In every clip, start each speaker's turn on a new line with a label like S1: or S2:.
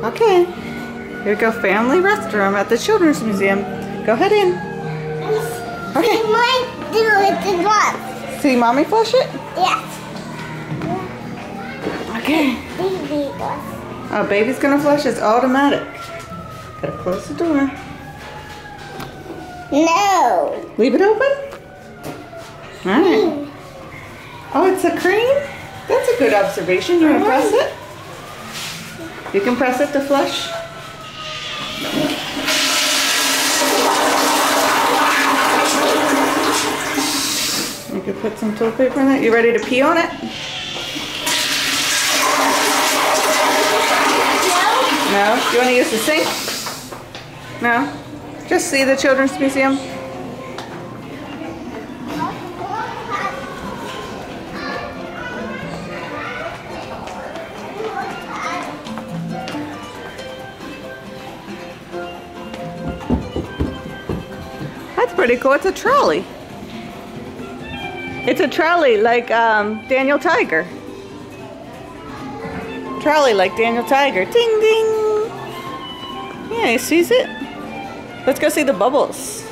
S1: Okay. Here we go, family restroom at the Children's Museum. Go ahead in. Okay.
S2: You might do it in once.
S1: See mommy flush it?
S2: Yes.
S1: Okay.
S2: Baby was.
S1: Oh, baby's gonna flush. It's automatic. Gotta close the door.
S2: No.
S1: Leave it open? Alright. Oh, it's a cream? That's a good observation. You wanna press it? You can press it to flush. You can put some toilet paper in it. You ready to pee on it? No? You want to use the sink? No? Just see the Children's Museum? That's pretty cool. It's a trolley. It's a trolley like Daniel Tiger. Trolley like Daniel Tiger. Ding ding. Yeah, he sees it. Let's go see the bubbles.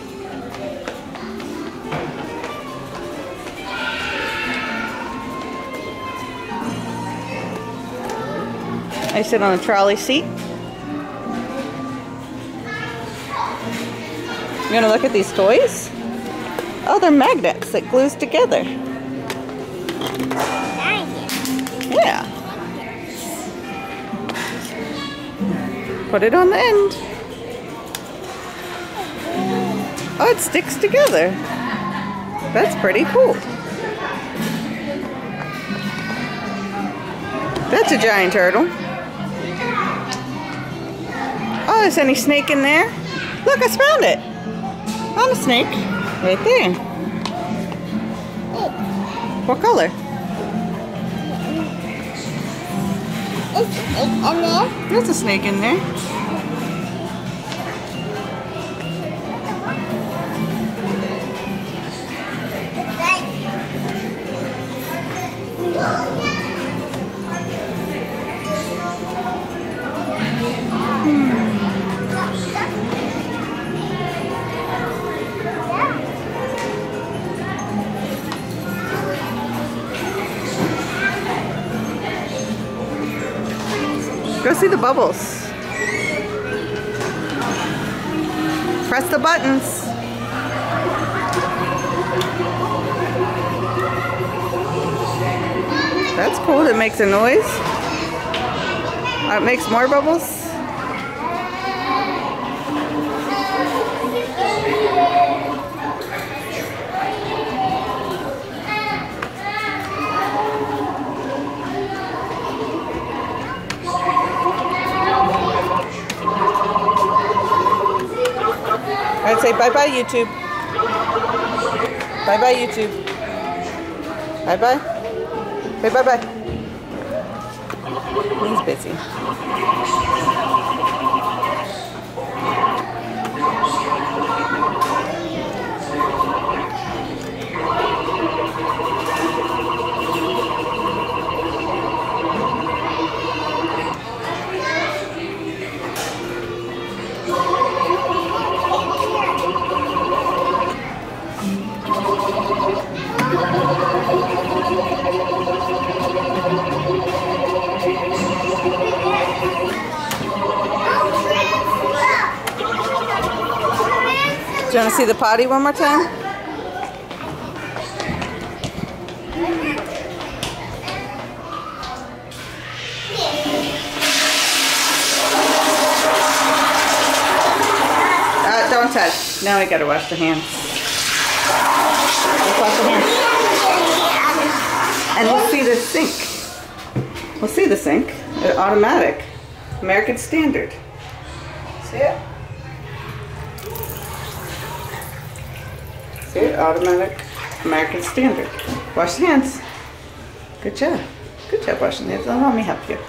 S1: I sit on the trolley seat. You want to look at these toys? Oh, they're magnets that glues together. Yeah. Put it on the end. Oh, it sticks together. That's pretty cool. That's a giant turtle. Oh, is any snake in there? Look, I found it. Found a snake. Right there. What color?
S2: Is a snake in there?
S1: There's a snake in there. Go see the bubbles. Press the buttons. That's cool. It makes a noise. It makes more bubbles. I'd say bye-bye, YouTube. Bye-bye, YouTube. Bye-bye. Say bye-bye. He's busy. Do you want to see the potty one more time? Don't touch. Now we gotta wash the hands. Let's wash the hands. And we'll see the sink. We'll see the sink. Automatic. American Standard. See it? See it? Automatic. American Standard. Wash the hands. Good job. Good job washing the hands. Let me help you.